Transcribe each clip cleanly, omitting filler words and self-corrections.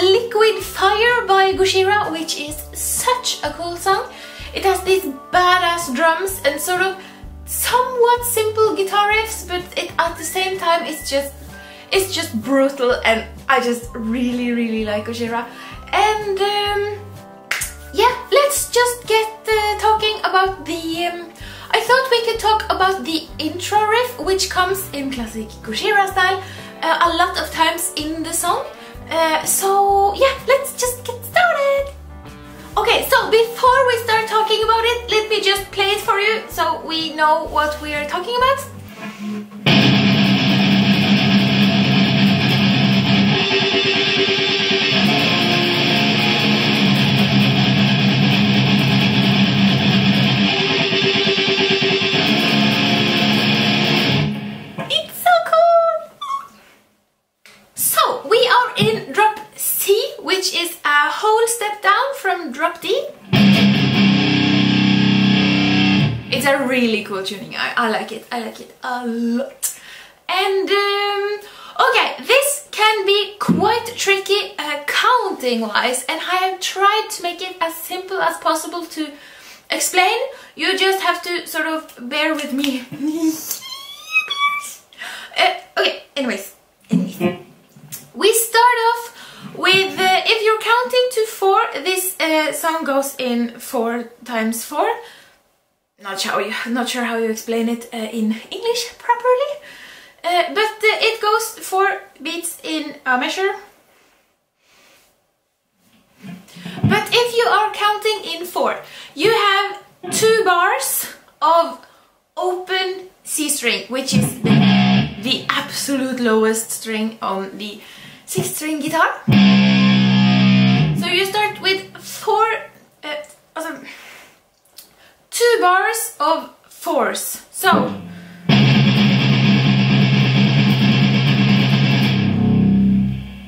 Liquid Fire by Gojira, which is such a cool song. It has these badass drums and sort of somewhat simple guitar riffs, but at the same time it's just brutal, and I just really like Gojira. And yeah, let's just get talking about the I thought we could talk about the intro riff, which comes in classic Gojira style a lot of times in the song. So yeah, let's just get started. Okay, so before we start talking about it, let me just play it for you so we know what we are talking about. Which is a whole step down from drop D. It's a really cool tuning. I like it a lot. And okay, this can be quite tricky counting wise, and I have tried to make it as simple as possible to explain. You just have to sort of bear with me. Okay, anyways. We start off with, if you're counting to 4, this song goes in 4 times 4. Not sure how you explain it in English properly, but it goes 4 beats in a measure. But if you are counting in 4, you have 2 bars of open C string, which is the absolute lowest string on the 6th string guitar. So you start with 2 bars of 4s. So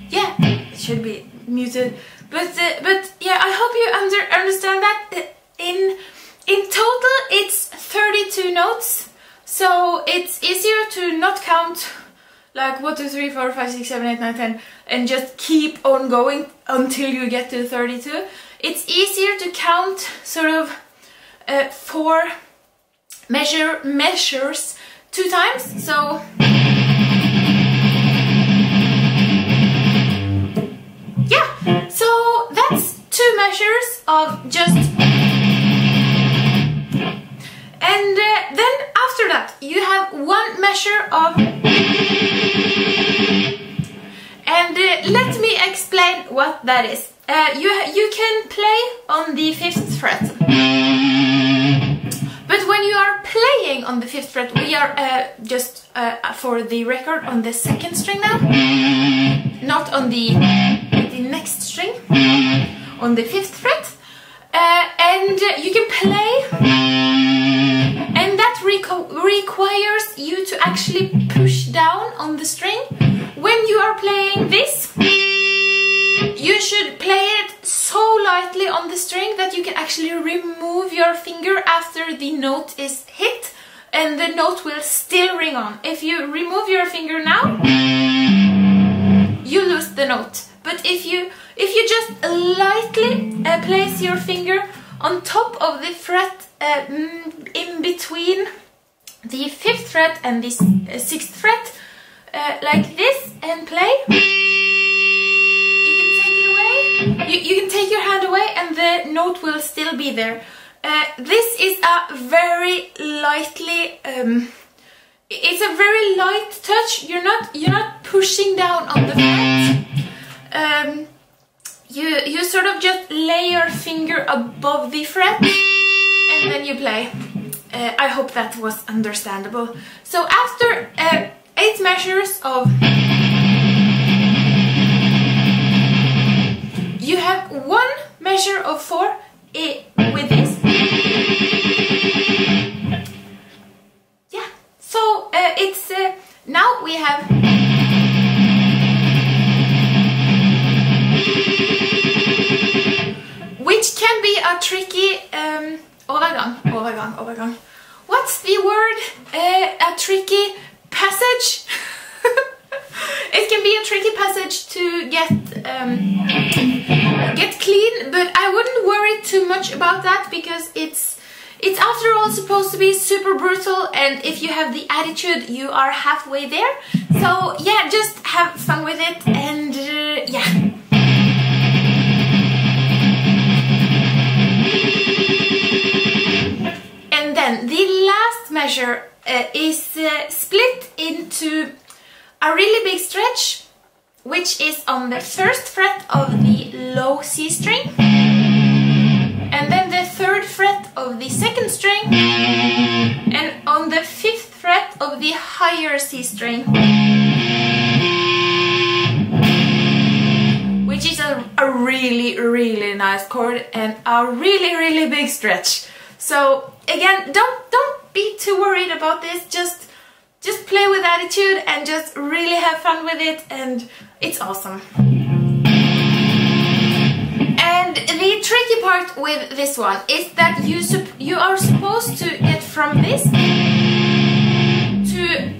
yeah, it should be muted, but yeah, I hope you understand that. In total, it's 32 notes, so it's easier to not count like 1, 2, 3, 4, 5, 6, 7, 8, 9, 10 and just keep on going until you get to 32. It's easier to count sort of 4 measures 2 times. So yeah, so that's 2 measures of just, and then after that you have 1 measure of, and let me explain what that is. You can play on the 5th fret, but when you are playing on the 5th fret, we are just for the record on the 2nd string now, not on the next string, on the 5th fret, and you can play, and that requires you to actually push down on the string. When you are playing this, you should play it so lightly on the string that you can actually remove your finger after the note is hit, and the note will still ring on. If you remove your finger now, you lose the note. But if you just lightly place your finger on top of the fret, in between the 5th fret and the 6th fret, like this, and play, you can take your hand away and the note will still be there. This is a very lightly, it's a very light touch. You're not pushing down on the fret. You sort of just lay your finger above the fret and then you play. I hope that was understandable. So after 8 measures of, you have 1 measure of 4 with this. Yeah, so it's now we have which can be a tricky overgang. What's the word? A tricky passage. It can be a tricky passage to get get clean, but I wouldn't worry too much about that because it's after all supposed to be super brutal, and if you have the attitude, you are halfway there. So yeah, just have fun with it, and yeah. And then the last measure is split into a really big stretch, which is on the first fret of the low C string, and then the third fret of the second string, and on the fifth fret of the higher C string, which is a really nice chord and a really big stretch. So again, don't be too worried about this, just play with attitude and just really have fun with it, and it's awesome. And the tricky part with this one is that you are supposed to get from this to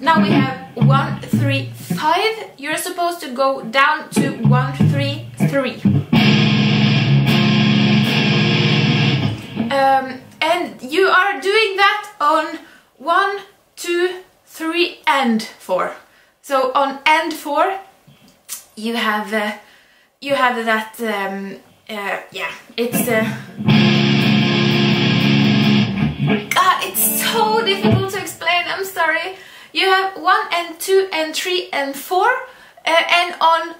now we have 1, 3, 5. You're supposed to go down to 1, 3, 3. And you are doing that on 1, 2, 3 and 4. So on and 4 you have that yeah, it's God, it's so difficult to explain, I'm sorry. You have 1 and 2 and 3 and 4, and on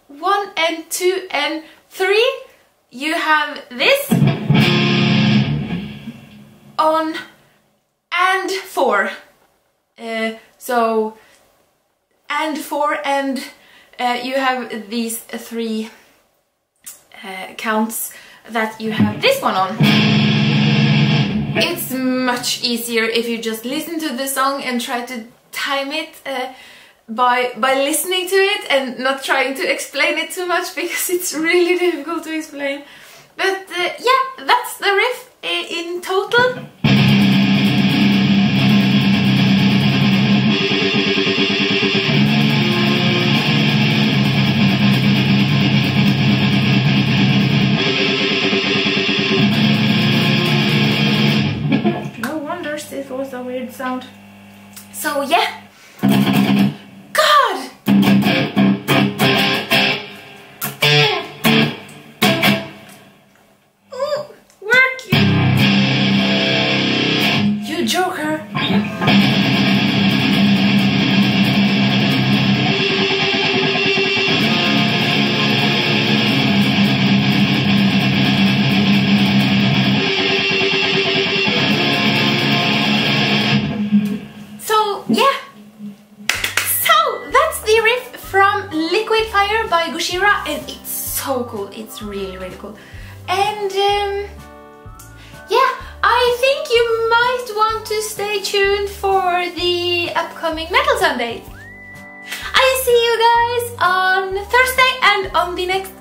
1 and 2 and 3 you have this, on and 4. So and 4, and you have these 3 counts that you have this one on. It's much easier if you just listen to the song and try to time it by listening to it and not trying to explain it too much, because it's really difficult to explain. But yeah, that's the riff in total. This was a weird sound. So yeah. God! Ooh, work you joker. By Gojira, and it's so cool. It's really cool. And yeah, I think you might want to stay tuned for the upcoming Metal Sunday. I see you guys on Thursday and on the next